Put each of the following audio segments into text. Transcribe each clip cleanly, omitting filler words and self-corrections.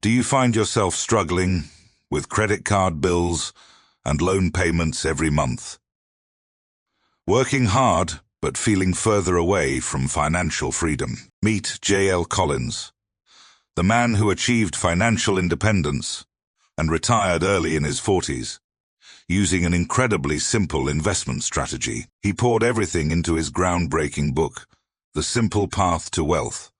Do you find yourself struggling with credit card bills and loan payments every month? Working hard, but feeling further away from financial freedom? Meet J.L. Collins, the man who achieved financial independence and retired early in his 40s. Using an incredibly simple investment strategy, he poured everything into his groundbreaking book, The Simple Path to Wealth,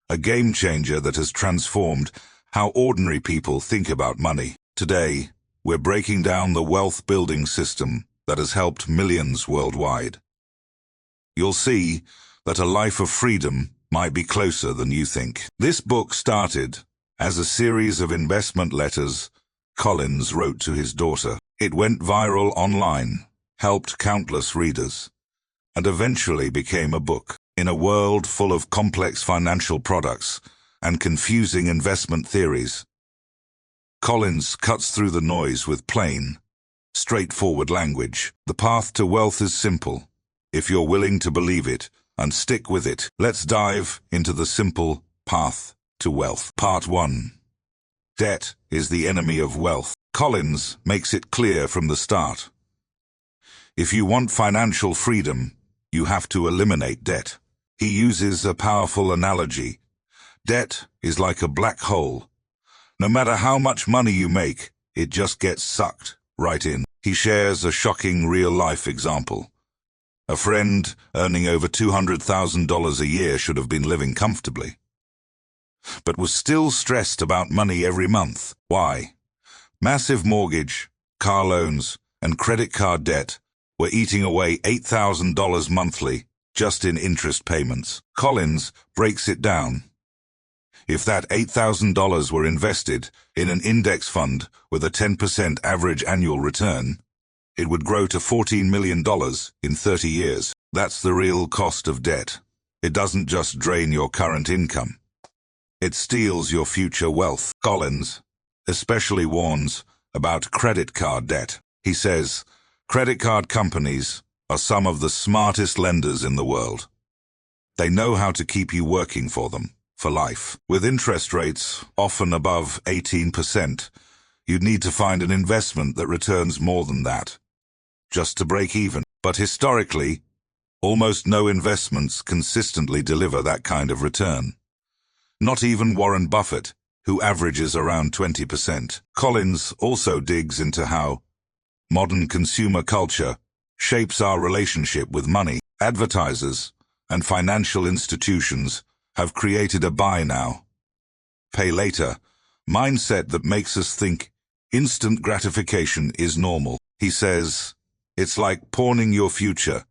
a game changer that has transformed how ordinary people think about money. Today, we're breaking down the wealth-building system that has helped millions worldwide. You'll see that a life of freedom might be closer than you think. This book started as a series of investment letters Collins wrote to his daughter. It went viral online, helped countless readers, and eventually became a book. In a world full of complex financial products and confusing investment theories, Collins cuts through the noise with plain, straightforward language. The path to wealth is simple, if you're willing to believe it and stick with it. Let's dive into the simple path to wealth. Part 1. Debt is the enemy of wealth. Collins makes it clear from the start. If you want financial freedom, you have to eliminate debt. He uses a powerful analogy. Debt is like a black hole. No matter how much money you make, it just gets sucked right in. He shares a shocking real-life example. A friend earning over $200,000 a year should have been living comfortably, but was still stressed about money every month. Why? Massive mortgage, car loans, and credit card debt were eating away $8,000 monthly just in interest payments. Collins breaks it down. If that $8,000 were invested in an index fund with a 10% average annual return, it would grow to $14 million in 30 years. That's the real cost of debt. It doesn't just drain your current income. It steals your future wealth. Collins especially warns about credit card debt. He says, credit card companies are some of the smartest lenders in the world. They know how to keep you working for them for life. With interest rates often above 18%, you'd need to find an investment that returns more than that, just to break even. But historically, almost no investments consistently deliver that kind of return. Not even Warren Buffett, who averages around 20%. Collins also digs into how modern consumer culture shapes our relationship with money. Advertisers and financial institutions have created a buy now, pay later mindset that makes us think instant gratification is normal. He says, it's like pawning your future,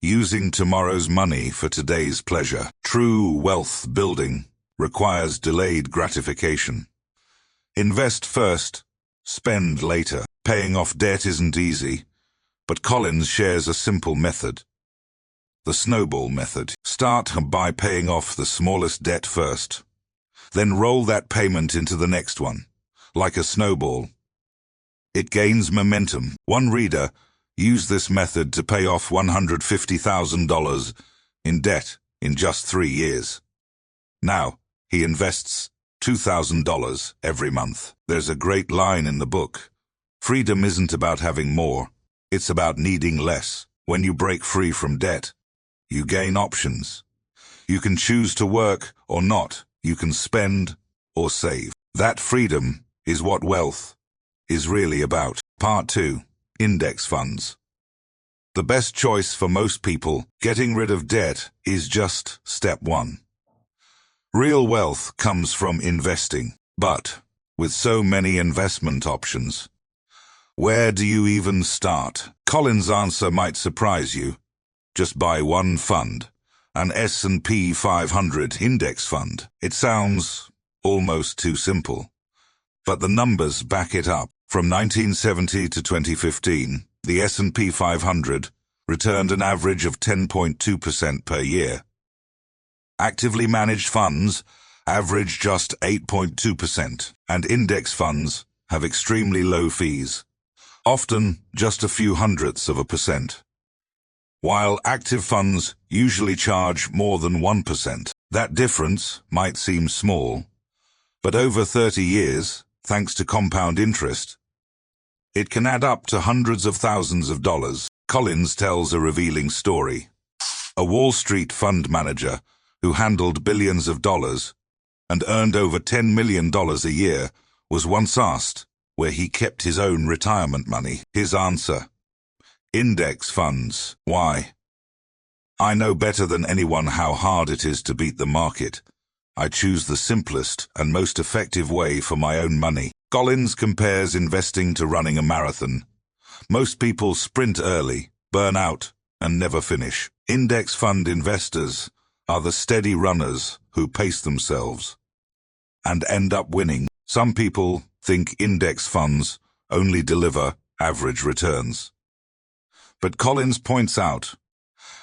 using tomorrow's money for today's pleasure. True wealth building requires delayed gratification. Invest first, spend later. Paying off debt isn't easy, but Collins shares a simple method. The snowball method. Start by paying off the smallest debt first. Then roll that payment into the next one, like a snowball. It gains momentum. One reader used this method to pay off $150,000 in debt in just 3 years. Now, he invests $2,000 every month. There's a great line in the book. Freedom isn't about having more. It's about needing less. When you break free from debt, you gain options. You can choose to work or not. You can spend or save. That freedom is what wealth is really about. Part 2. Index funds. The best choice for most people, getting rid of debt, is just step 1. Real wealth comes from investing. But, with so many investment options, where do you even start? Collins' answer might surprise you. Just buy one fund, an S&P 500 index fund. It sounds almost too simple, but the numbers back it up. From 1970 to 2015, the S&P 500 returned an average of 10.2% per year. Actively managed funds average just 8.2%, and index funds have extremely low fees, often just a few hundredths of a percent. While active funds usually charge more than 1%. That difference might seem small, But over 30 years, thanks to compound interest, it can add up to hundreds of thousands of dollars. Collins tells a revealing story. A Wall Street fund manager who handled billions of dollars and earned over $10 million a year was once asked where he kept his own retirement money. His answer: index funds. Why? I know better than anyone how hard it is to beat the market. I choose the simplest and most effective way for my own money. Collins compares investing to running a marathon. Most people sprint early, burn out, and never finish. Index fund investors are the steady runners who pace themselves and end up winning. Some people think index funds only deliver average returns. But Collins points out,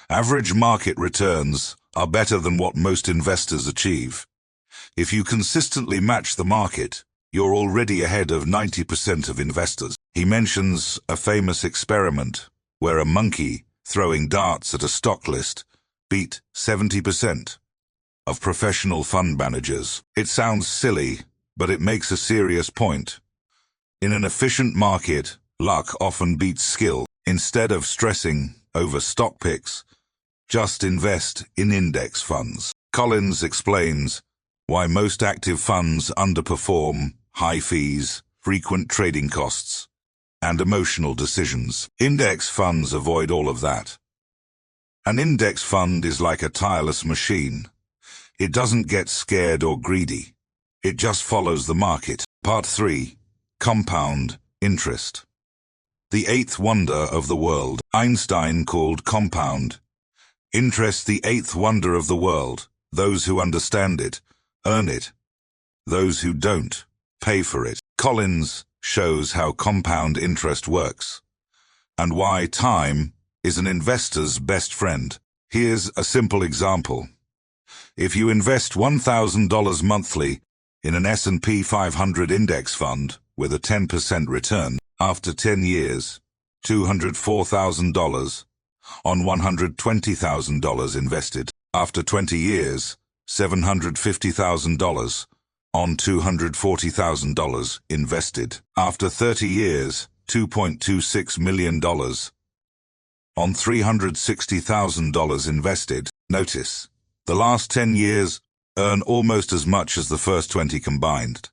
average market returns are better than what most investors achieve. If you consistently match the market, you're already ahead of 90% of investors. He mentions a famous experiment where a monkey throwing darts at a stock list beat 70% of professional fund managers. It sounds silly, but it makes a serious point. In an efficient market, luck often beats skill. Instead of stressing over stock picks, just invest in index funds. Collins explains why most active funds underperform: high fees, frequent trading costs, and emotional decisions. Index funds avoid all of that. An index fund is like a tireless machine. It doesn't get scared or greedy. It just follows the market. Part 3. Compound interest. The eighth wonder of the world. Einstein called compound interest the eighth wonder of the world. Those who understand it earn it. Those who don't pay for it. Collins shows how compound interest works and why time is an investor's best friend. Here's a simple example. If you invest $1,000 monthly in an S&P 500 index fund with a 10% return, after 10 years, $204,000 on $120,000 invested. After 20 years, $750,000 on $240,000 invested. After 30 years, $2.26 million on $360,000 invested. Notice, the last 10 years earn almost as much as the first 20 combined.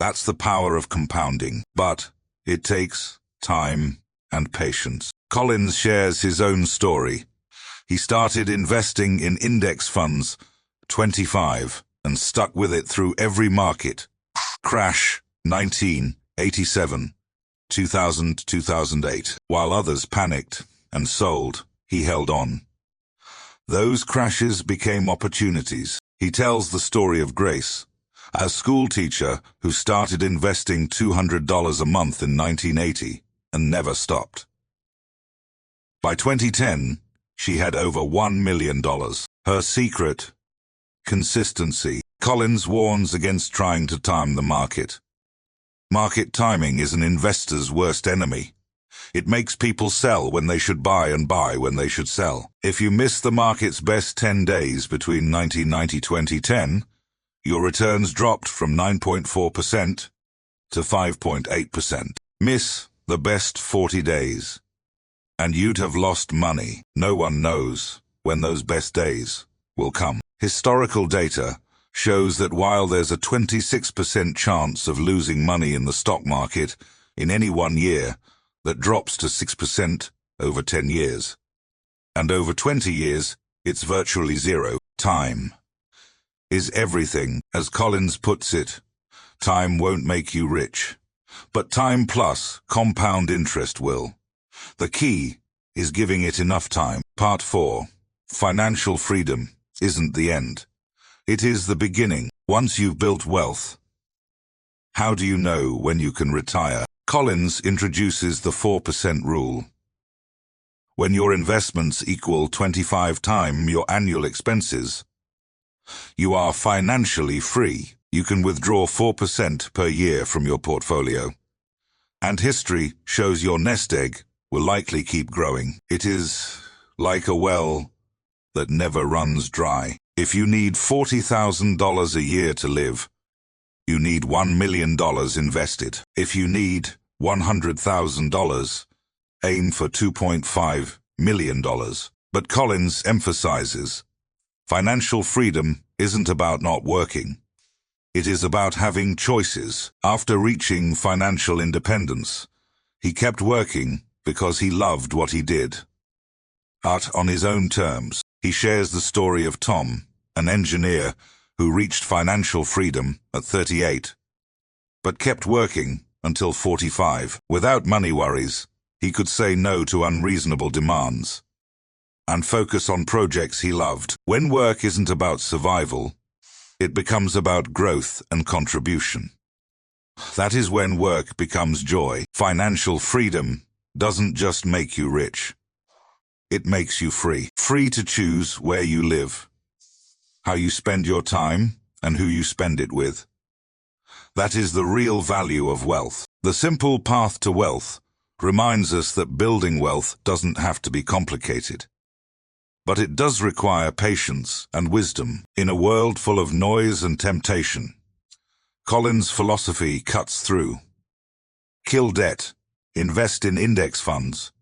That's the power of compounding, but it takes time and patience. Collins shares his own story. He started investing in index funds 25 and stuck with it through every market crash, 1987, 2000, 2008. While others panicked and sold, he held on. Those crashes became opportunities. He tells the story of Grace, a school teacher who started investing $200 a month in 1980 and never stopped. By 2010, she had over $1 million. Her secret: consistency. Collins warns against trying to time the market. Market timing is an investor's worst enemy. It makes people sell when they should buy and buy when they should sell. If you miss the market's best 10 days between 1990-2010, your returns dropped from 9.4% to 5.8%. Miss the best 40 days, and you'd have lost money. No one knows when those best days will come. Historical data shows that while there's a 26% chance of losing money in the stock market in any 1 year, that drops to 6% over 10 years. And over 20 years, it's virtually zero. Time is everything. As Collins puts it, time won't make you rich, but time plus compound interest will. The key is giving it enough time. Part 4. Financial freedom isn't the end. It is the beginning. Once you've built wealth, how do you know when you can retire? Collins introduces the 4% rule. When your investments equal 25 times your annual expenses, you are financially free. You can withdraw 4% per year from your portfolio. And history shows your nest egg will likely keep growing. It is like a well that never runs dry. If you need $40,000 a year to live, you need $1 million invested. If you need $100,000, aim for $2.5 million. But Collins emphasizes, financial freedom isn't about not working. It is about having choices. After reaching financial independence, he kept working because he loved what he did. But on his own terms, he shares the story of Tom, an engineer who reached financial freedom at 38, but kept working until 45. Without money worries, he could say no to unreasonable demands and focus on projects he loved. When work isn't about survival, it becomes about growth and contribution. That is when work becomes joy. Financial freedom doesn't just make you rich. It makes you free. Free to choose where you live, how you spend your time, and who you spend it with. That is the real value of wealth. The simple path to wealth reminds us that building wealth doesn't have to be complicated. But it does require patience and wisdom. In a world full of noise and temptation, Collins' philosophy cuts through. Kill debt, invest in index funds,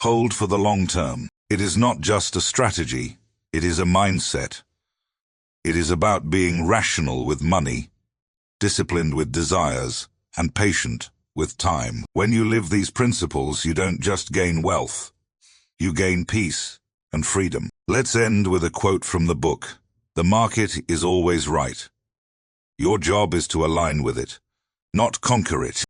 hold for the long term. It is not just a strategy, it is a mindset. It is about being rational with money, disciplined with desires, and patient with time. When you live these principles, you don't just gain wealth, you gain peace and freedom. Let's end with a quote from the book. The market is always right. Your job is to align with it, not conquer it.